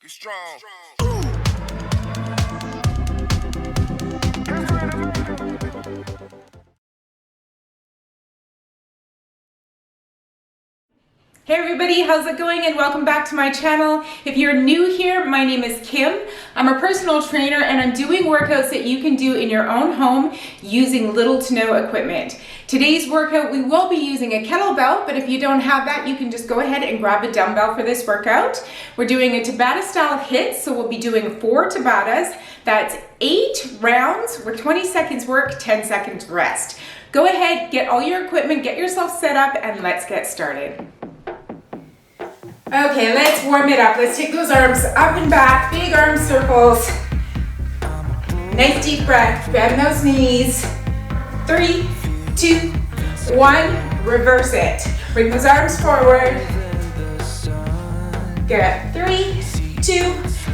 Get strong. Hey everybody, how's it going and welcome back to my channel. If you're new here, my name is Kim. I'm a personal trainer and I'm doing workouts that you can do in your own home using little to no equipment. Today's workout, we will be using a kettlebell, but if you don't have that, you can just go ahead and grab a dumbbell for this workout. We're doing a Tabata style hit, so we'll be doing 4 Tabatas. That's 8 rounds with 20 seconds work, 10 seconds rest. Go ahead, get all your equipment, get yourself set up, and let's get started. Okay, let's warm it up. Let's take those arms up and back, big arm circles. Nice deep breath, bend those knees. 3, 2, 1, reverse it. Bring those arms forward. Good, 3, 2,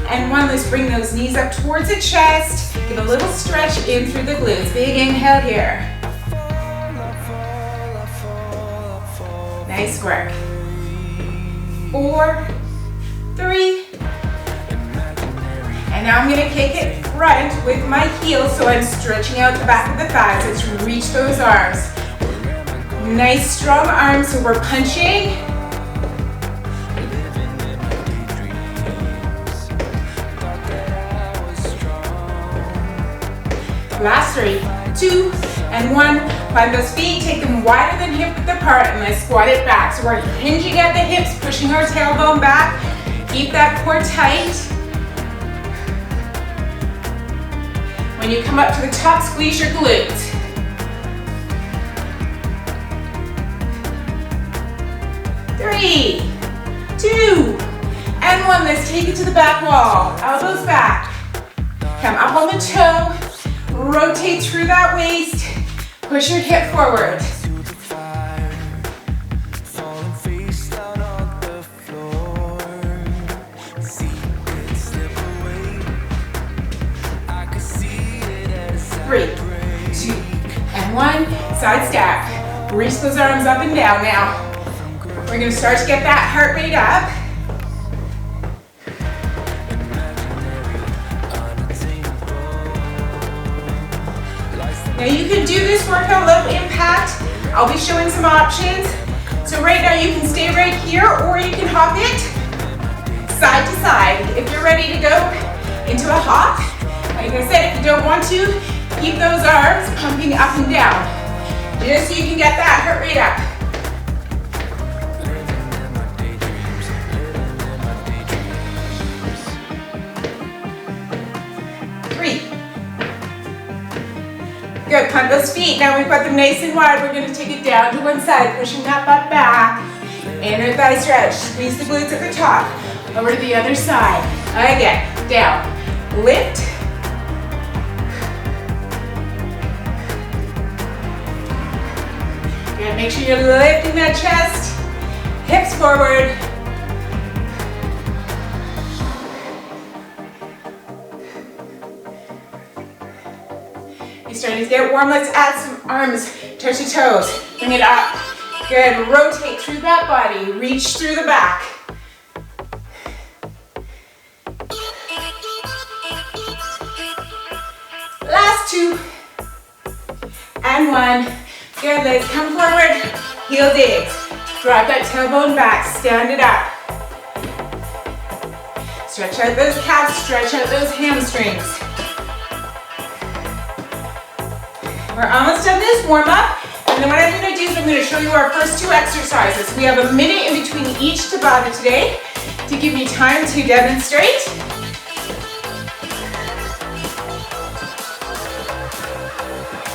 and 1. Let's bring those knees up towards the chest. Give a little stretch in through the glutes. Big inhale here. Nice work. 4, 3, and now I'm going to kick it front with my heels, so I'm stretching out the back of the thighs. Let's reach those arms. Nice strong arms, so we're punching. Last 3, 2, and 1. Find those feet, take them wider than hip width apart, and let's squat it back. So we're hinging at the hips, pushing our tailbone back. Keep that core tight. When you come up to the top, squeeze your glutes. 3, 2, and 1. Let's take it to the back wall. Elbows back. Come up on the toe. Rotate through that waist. Push your hip forward. Three, 2, and 1. Side step. Reach those arms up and down now. We're going to start to get that heart rate up. Now you can do this workout low impact. I'll be showing some options. So right now you can stay right here or you can hop it side to side. If you're ready to go into a hop, like I said, if you don't want to, keep those arms pumping up and down, just so you can get that heart rate up. Good, pump those feet. Now we've got them nice and wide. We're going to take it down to one side, pushing that butt back. Inner thigh stretch. Squeeze the glutes at the top. Over to the other side. Again, down. Lift. Good, make sure you're lifting that chest. Hips forward. Starting to get warm. Let's add some arms, touch the toes, bring it up. Good, rotate through that body, reach through the back. Last 2, and 1. Good, let's come forward, heel digs. Drive that tailbone back, stand it up. Stretch out those calves, stretch out those hamstrings. We're almost done this warm up, and then what I'm going to do is I'm going to show you our first 2 exercises. We have a minute in between each Tabata today to give you time to demonstrate.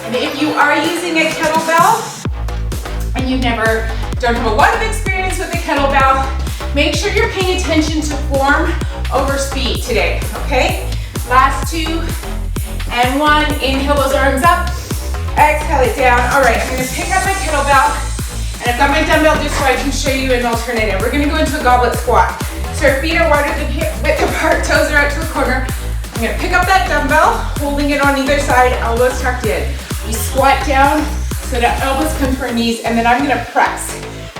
And if you are using a kettlebell and you don't have a lot of experience with a kettlebell, make sure you're paying attention to form over speed today, okay? Last 2, and 1. Inhale those arms up. Exhale it down. All right, I'm going to pick up my kettlebell, and I've got my dumbbell just so I can show you an alternative. We're going to go into a goblet squat. So our feet are wider than hip width apart, toes are out to the corner. I'm going to pick up that dumbbell, holding it on either side, elbows tucked in. We squat down so that elbows come to our knees, and then I'm going to press.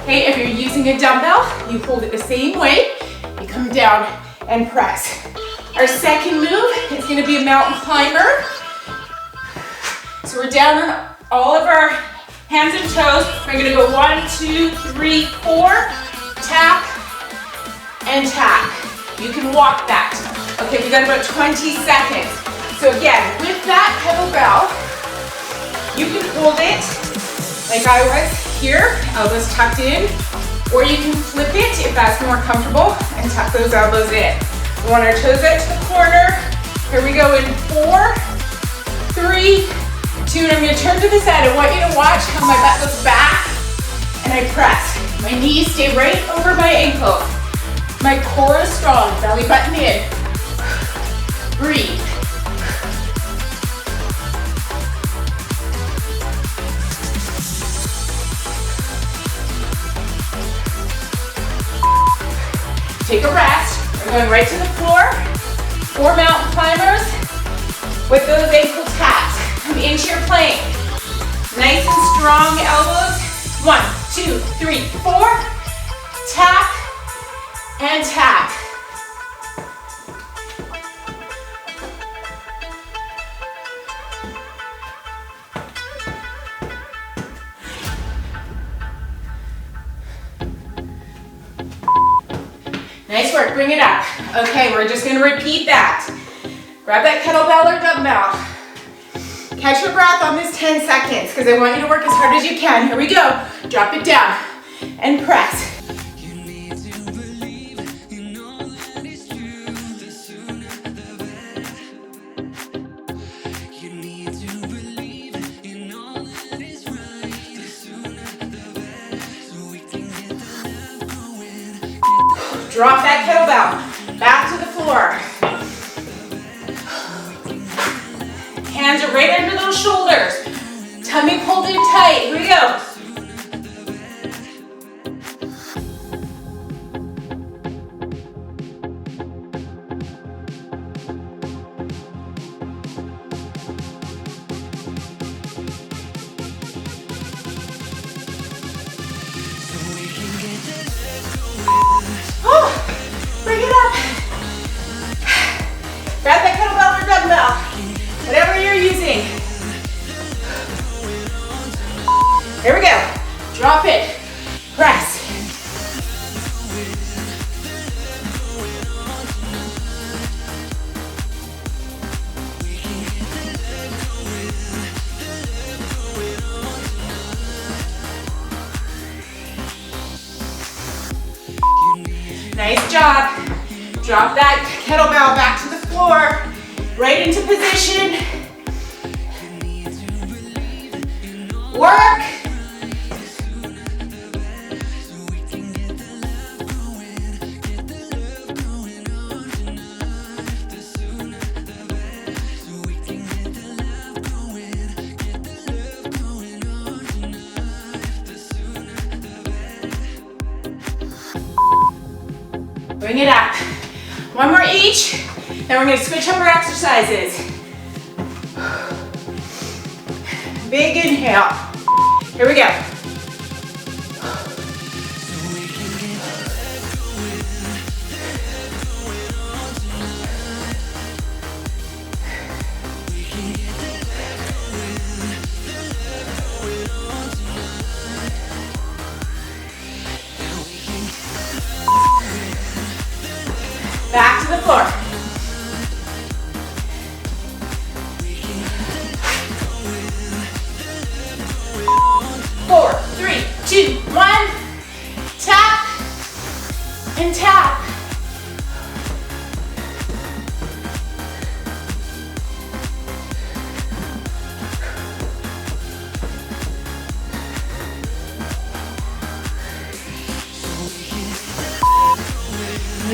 Okay, if you're using a dumbbell, you hold it the same way. You come down and press. Our second move is going to be a mountain climber. So we're down on all of our hands and toes. We're going to go 1, 2, 3, 4, tap and tap. You can walk that. Okay, we got about 20 seconds. So again, with that kettlebell, you can hold it like I was here, elbows tucked in, or you can flip it if that's more comfortable and tuck those elbows in. We want our toes out to the corner. Here we go in 4, 3, 2, and I'm gonna turn to the side. I want you to watch how my butt goes back and I press. My knees stay right over my ankle. My core is strong, belly button in. Breathe. Take a rest. We're going right to the floor. 4 mountain climbers with those ankle taps. Come into your plank. Nice and strong elbows. 1, 2, 3, 4. Tap and tap. Nice work, bring it up. Okay, we're just gonna repeat that. Grab that kettlebell or dumbbell. Catch your breath on this 10 seconds because I want you to work as hard as you can. Here we go. Drop it down and press. Drop that kettlebell, back to the floor. Hands are right under those shoulders. Tummy pulled in tight, here we go. Bring it up. Grab that kettlebell or dumbbell, whatever you're using. Here we go. Drop it. Press. Nice job. Drop that kettlebell back to the floor, right into position. Work. Bring it up. 1 more each. Then we're going to switch up our exercises. Big inhale. Here we go. Back to the floor. 4, 3, 2, 1. Tap and tap.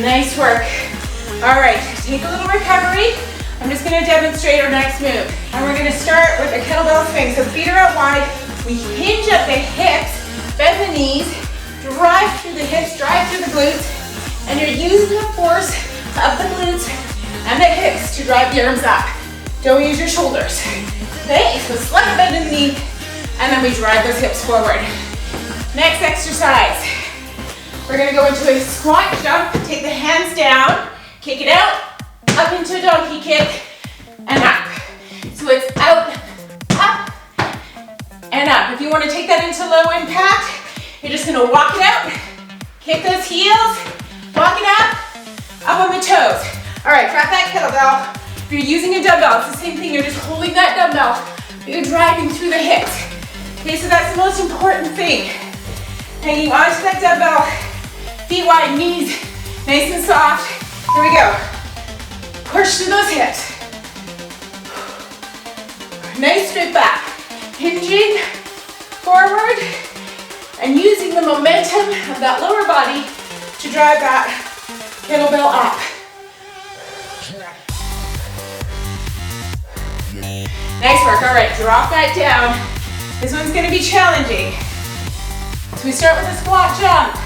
Nice work. All right, take a little recovery. I'm just gonna demonstrate our next move. And we're gonna start with a kettlebell swing. So feet are out wide. We hinge at the hips, bend the knees, drive through the hips, drive through the glutes, and you're using the force of the glutes and the hips to drive the arms up. Don't use your shoulders. Okay, so slight bend in the knee, and then we drive those hips forward. Next exercise. We're gonna go into a squat jump. Take the hands down, Kick it out, up into a donkey kick, and up. So it's out, up, and up. If you want to take that into low impact, you're just gonna walk it out, kick those heels, walk it up on the toes. All right, grab that kettlebell. If you're using a dumbbell, it's the same thing. You're just holding that dumbbell, but you're driving through the hips. Okay, so that's the most important thing. Hanging onto that dumbbell, feet wide, knees nice and soft. Here we go. Push through those hips. Nice straight back. Hinging forward and using the momentum of that lower body to drive that kettlebell up. Nice work. All right, drop that down. This one's going to be challenging. So we start with a squat jump.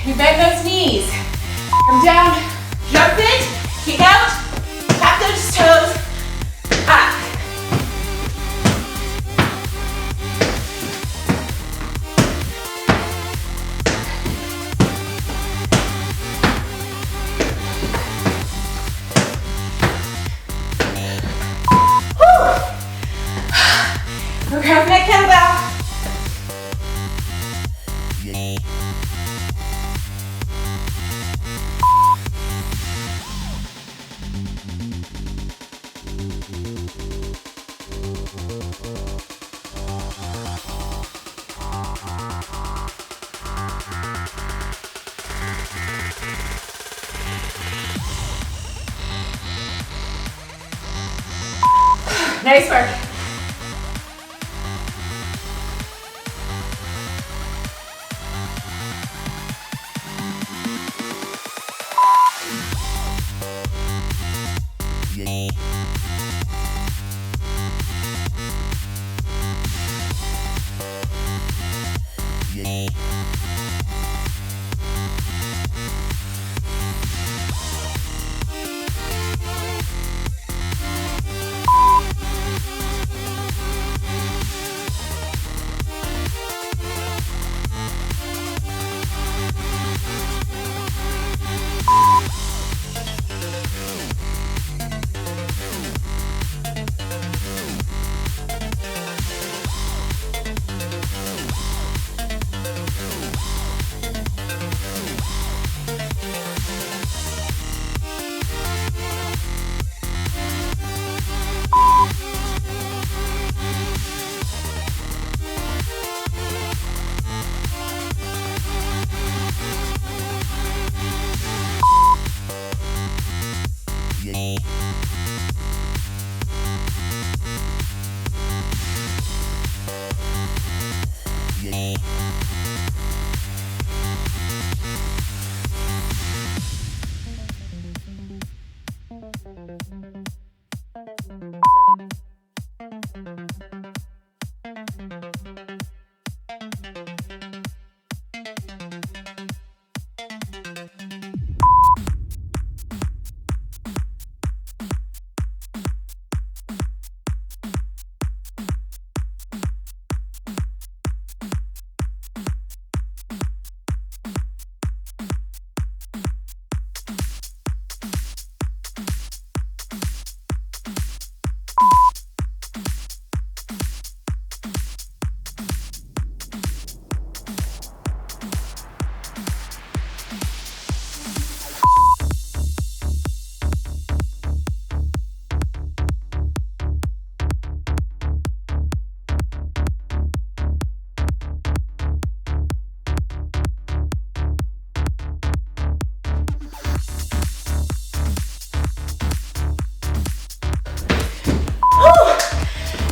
You bend those knees. Come down, jump it, kick out, tap those toes, up. We're grabbing that kettlebell. Nice work.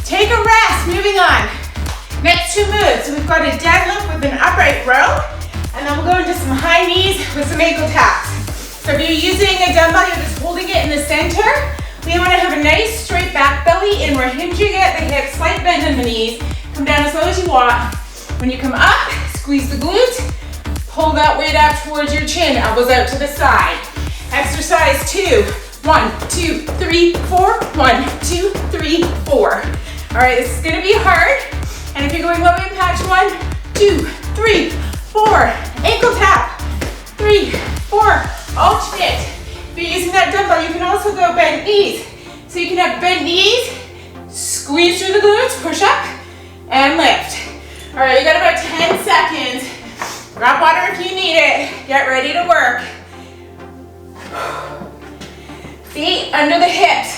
Take a rest, moving on. Next two moves, so we've got a deadlift with an upright row, and then we'll go into some high knees with some ankle taps. So if you're using a dumbbell, you're just holding it in the center. We want to have a nice straight back belly, and we're hinging at the hips, slight bend in the knees. Come down as low as you want. When you come up, squeeze the glutes, pull that weight up towards your chin, elbows out to the side. Exercise 2. 1, 2, 3, 4. 1, 2, 3, 4. All right, this is gonna be hard. And if you're going low impact, 1, 2, 3, 4. Ankle tap. 3, 4. Alternate. If you're using that dumbbell, you can also go bent knees. So you can have bent knees, squeeze through the glutes, push up, and lift. All right, you got about 10 seconds. Grab water if you need it. Get ready to work. Feet under the hips.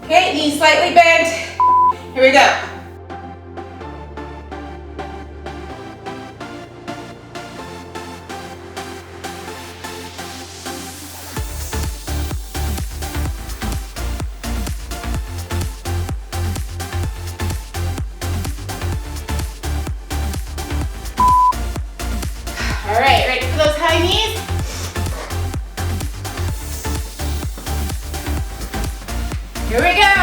Okay, knees slightly bent. Here we go. All right, ready for those high knees? Here we go.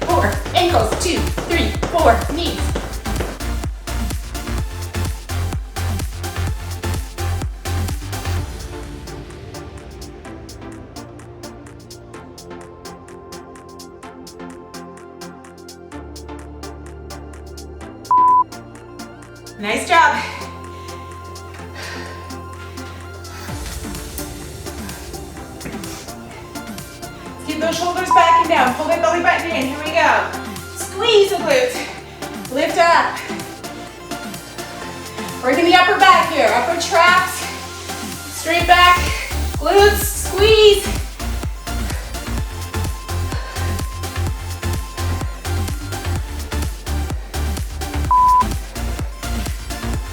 4 ankles, 2, 3, 4 knees. Nice job. Keep those shoulders back and down. Pull that belly button in. Here we go. Squeeze the glutes. Lift up. Working the upper back here. Upper traps. Straight back. Glutes. Squeeze.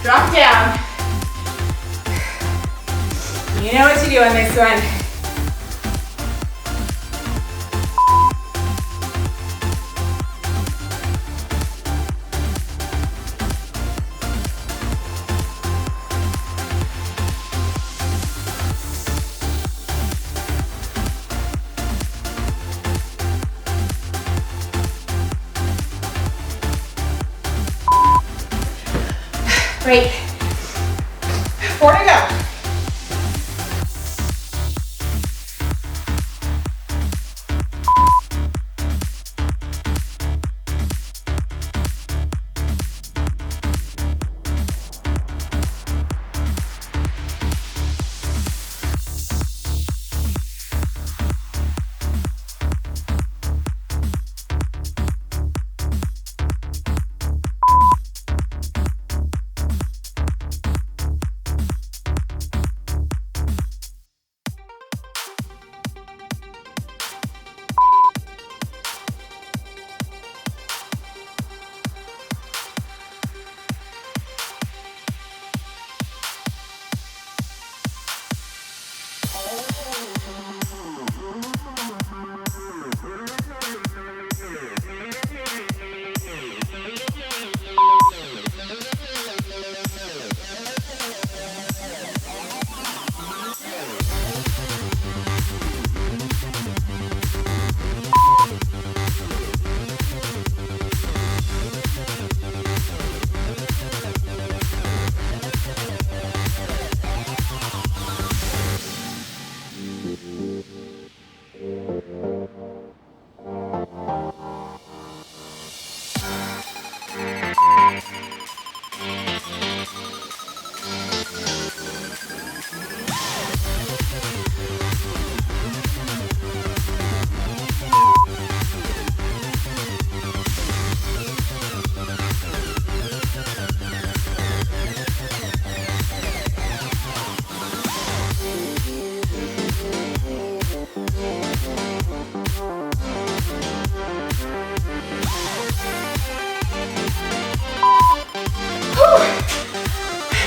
Drop down. You know what to do on this one. Great. 4 to go.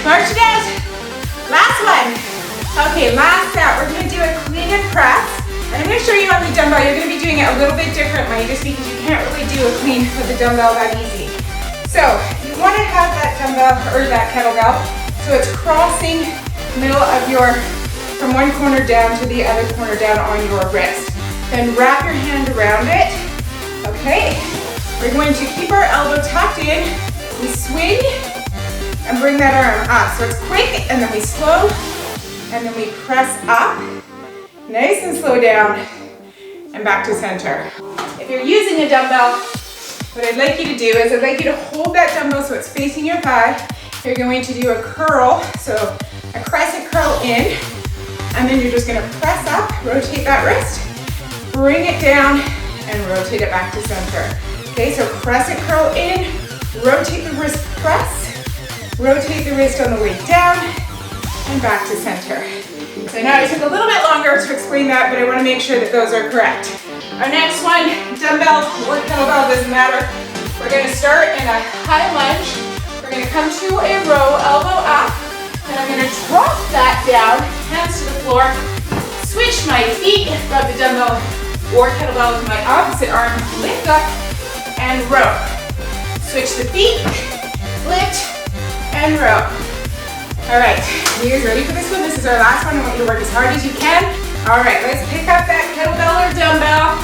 March it out. Last one. Okay, last set. We're going to do a clean and press. And I'm going to show you on the dumbbell. You're going to be doing it a little bit differently just because you can't really do a clean with the dumbbell that easy. So you want to have that dumbbell or that kettlebell so it's crossing middle of your, from one corner down to the other corner down on your wrist. Then wrap your hand around it. Okay. We're going to keep our elbow tucked in. We swing and bring that arm up. So it's quick and then we slow and then we press up. Nice and slow down and back to center. If you're using a dumbbell, what I'd like you to do is I'd like you to hold that dumbbell so it's facing your thigh. You're going to do a curl. So a crescent curl in, and then you're just gonna press up, rotate that wrist, bring it down, and rotate it back to center. Okay, so crescent curl in, rotate the wrist, press, rotate the wrist on the way down, and back to center. So now it took a little bit longer to explain that, but I wanna make sure that those are correct. Our next one, dumbbell or kettlebell, doesn't matter. We're gonna start in a high lunge. We're gonna come to a row, elbow up, and I'm gonna drop that down, hands to the floor, switch my feet, grab the dumbbell or kettlebell with my opposite arm, lift up, and row. Switch the feet, lift, and row. All right, you guys ready for this one? This is our last one. I want you to work as hard as you can. All right, let's pick up that kettlebell or dumbbell.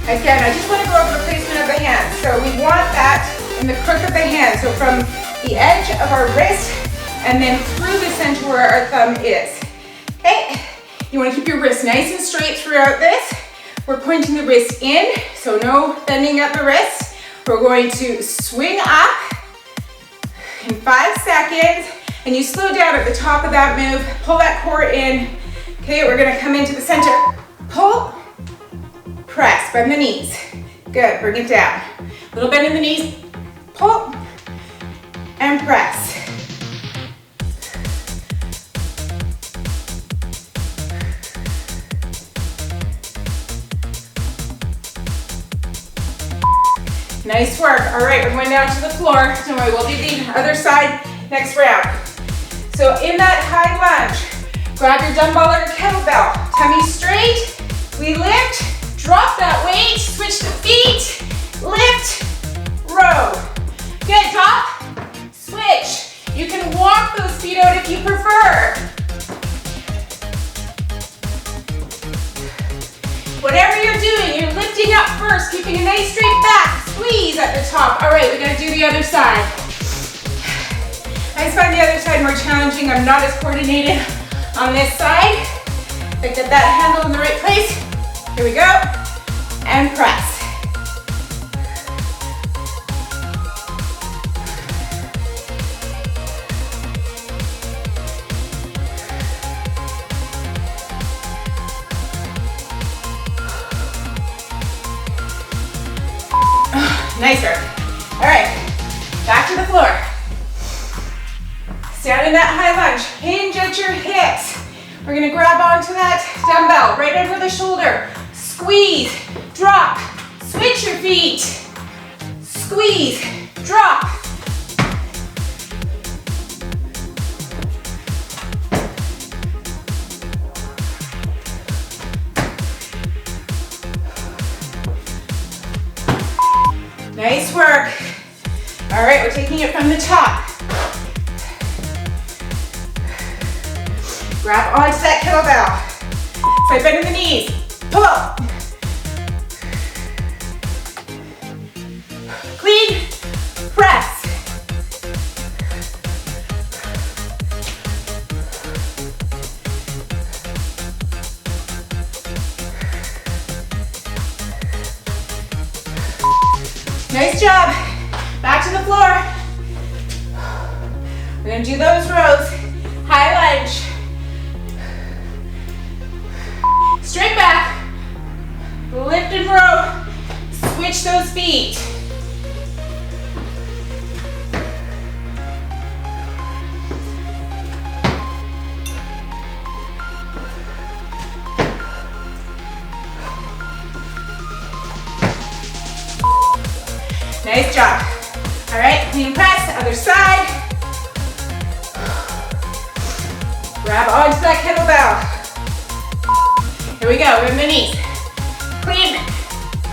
Again, I just want to go over the placement of the hands. So we want that in the crook of the hand. So from the edge of our wrist and then through the center where our thumb is. Okay, you want to keep your wrist nice and straight throughout this. We're pointing the wrist in, so no bending at the wrist. We're going to swing up in 5 seconds. And you slow down at the top of that move, pull that core in. Okay, we're gonna come into the center. Pull, press, bend the knees. Good, bring it down. Little bend in the knees, pull, and press. Nice work. All right, we're going down to the floor. Don't worry, we'll do the other side next round. So in that high lunge, grab your dumbbell or kettlebell, tummy straight, we lift, drop that weight, switch the feet, lift, row. Good, drop, switch. You can walk those feet out if you prefer. Whatever you're doing, you're lifting up first, keeping a nice straight back, squeeze at the top. All right, we're gonna do the other side. I just find the other side more challenging. I'm not as coordinated on this side. But get that handle in the right place. Here we go. And press. Nicer. All right, back to the floor. Stand in that high lunge, hinge at your hips. We're gonna grab onto that dumbbell, right under the shoulder. Squeeze, drop, switch your feet. Squeeze, drop. Nice work. All right, we're taking it from the top. Grab onto that kettlebell. Side bend in the knees. Pull up. Clean. Press. Nice job. Back to the floor. We're gonna do those rows. High lunge. Straight back, lift and row, switch those feet. Nice job. All right, clean press, other side. Grab onto that kettlebell. Here we go, bend the knees. Clean,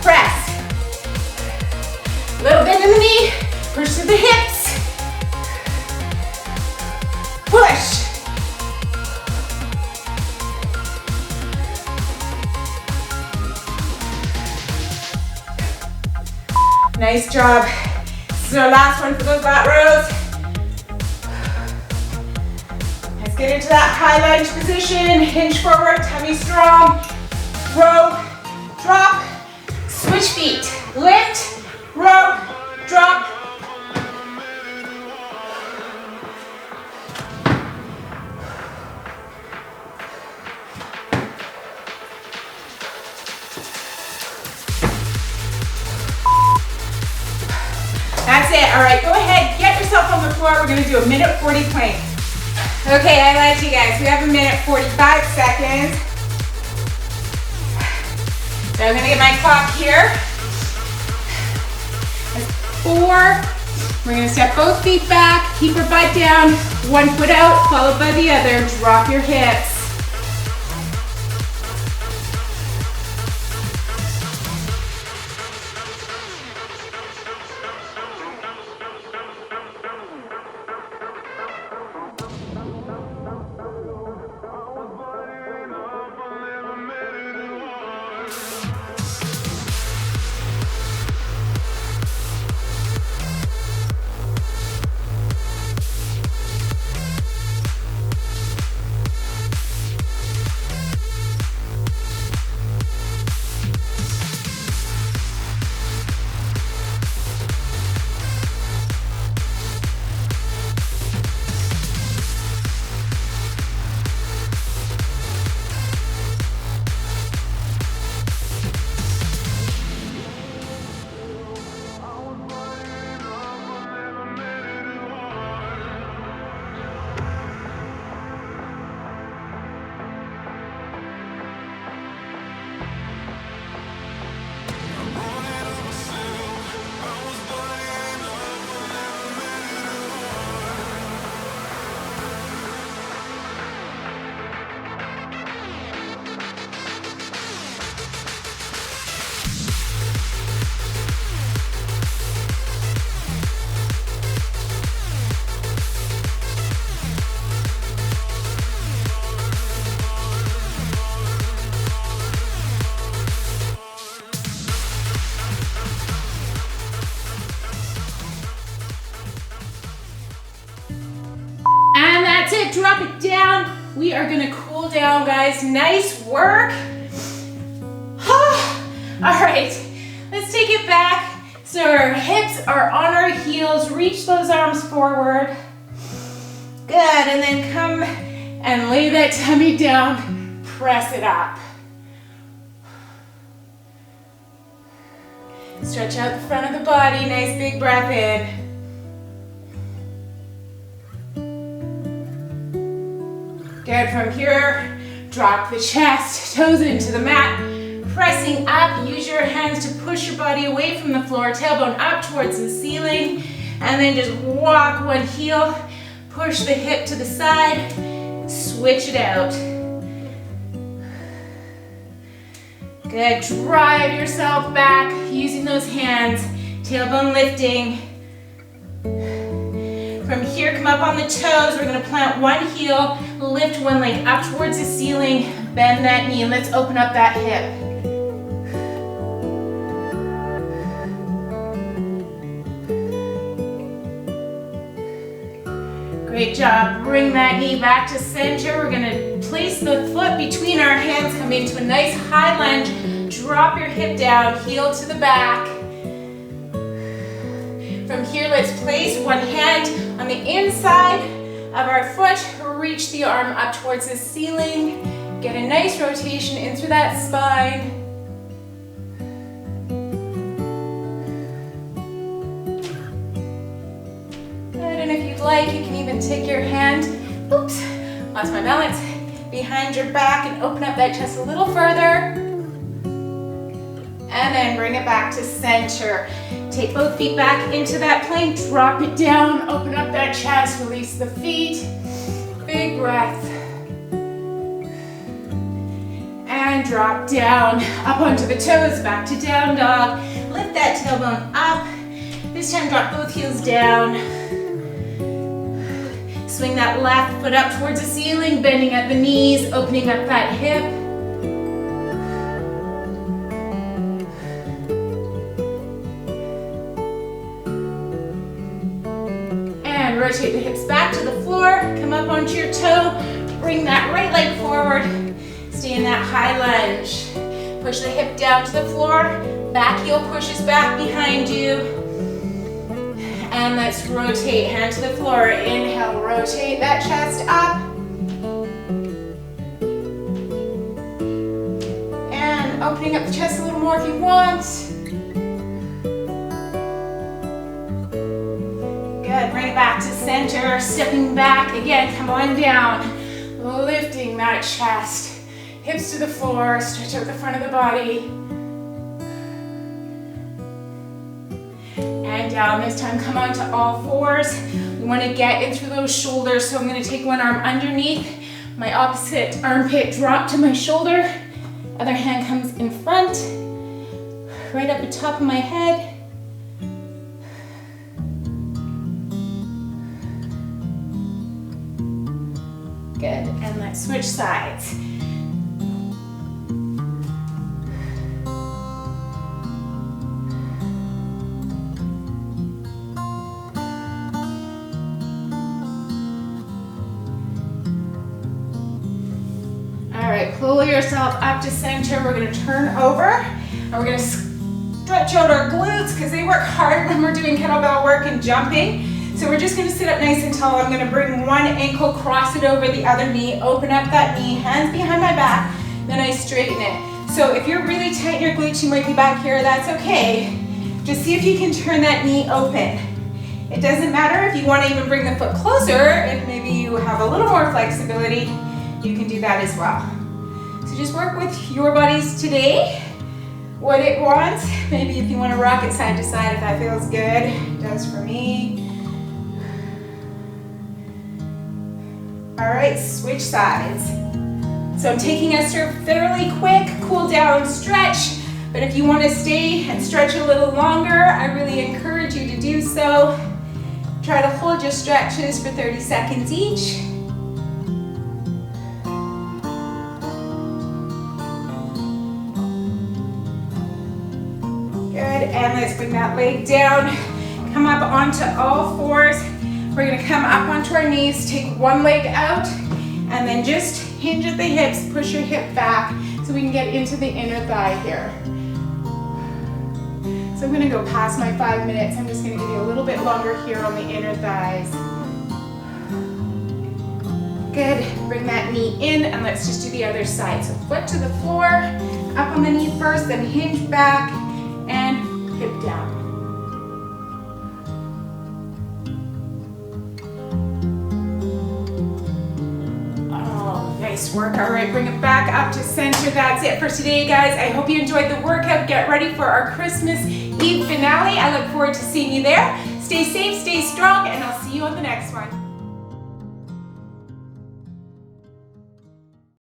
press. Little bend in the knee, push to the hips. Push. Nice job. This is our last one for those lat rows. Let's get into that high lunge position. Hinge forward, tummy strong. Row, drop, switch feet. Lift, row, drop. All right, go ahead, get yourself on the floor. We're gonna do a minute 40 plank. Okay, I lied to you guys. We have a minute 45 seconds. So I'm gonna get my clock here. 4. We're gonna step both feet back, keep our butt down, one foot out, followed by the other. Drop your hips. Drop it down. We are gonna cool down, guys. Nice work. All right, let's take it back. So our hips are on our heels. Reach those arms forward. Good, and then come and lay that tummy down. Press it up. Stretch out the front of the body. Nice big breath in. Good, from here, drop the chest, toes into the mat, pressing up. Use your hands to push your body away from the floor, tailbone up towards the ceiling, and then just walk one heel, push the hip to the side, switch it out. Good, drive yourself back using those hands, tailbone lifting. From here, come up on the toes. We're gonna plant one heel, lift one leg up towards the ceiling, bend that knee, and let's open up that hip. Great job. Bring that knee back to center. We're gonna place the foot between our hands, come into a nice high lunge, drop your hip down, heel to the back. From here, let's place one hand on the inside of our foot, reach the arm up towards the ceiling, get a nice rotation in through that spine. Good, and if you'd like, you can even take your hand, oops, lost my balance, behind your back and open up that chest a little further. And then bring it back to center. Take both feet back into that plank, drop it down, open up that chest, release the feet. Big breath. And drop down, up onto the toes, back to down dog. Lift that tailbone up. This time drop both heels down. Swing that left foot up towards the ceiling, bending at the knees, opening up that hip. And rotate the hips back to the floor, come up onto your toe, bring that right leg forward, stay in that high lunge. Push the hip down to the floor, back heel pushes back behind you. And let's rotate, hand to the floor. Inhale, rotate that chest up. And opening up the chest a little more if you want. it back to center, stepping back again, come on down, lifting that chest, hips to the floor, stretch out the front of the body. And down, this time come on to all fours. We want to get in through those shoulders, so I'm going to take one arm underneath, my opposite armpit drop to my shoulder, other hand comes in front, right up the top of my head. Good, and let's switch sides. All right, pull yourself up to center. We're gonna turn over, and we're gonna stretch out our glutes because they work hard when we're doing kettlebell work and jumping. So we're just gonna sit up nice and tall. I'm gonna bring one ankle, cross it over the other knee, open up that knee, hands behind my back, then I straighten it. So if you're really tight in your glutes, you might be back here, that's okay. Just see if you can turn that knee open. It doesn't matter if you wanna even bring the foot closer, if maybe you have a little more flexibility, you can do that as well. So just work with your bodies today, what it wants. Maybe if you wanna rock it side to side, if that feels good, it does for me. All right, switch sides. So I'm taking us through a fairly quick cool down stretch, but if you want to stay and stretch a little longer, I really encourage you to do so. Try to hold your stretches for 30 seconds each. Good, and let's bring that leg down. Come up onto all fours. We're gonna come up onto our knees, take one leg out, and then just hinge at the hips, push your hip back so we can get into the inner thigh here. So I'm gonna go past my 5 minutes. I'm just gonna give you a little bit longer here on the inner thighs. Good, bring that knee in, and let's just do the other side. So foot to the floor, up on the knee first, then hinge back, and hip down. Nice work. All right, bring it back up to center. That's it for today, guys. I hope you enjoyed the workout. Get ready for our Christmas Eve finale. I look forward to seeing you there. Stay safe, stay strong, and I'll see you on the next one.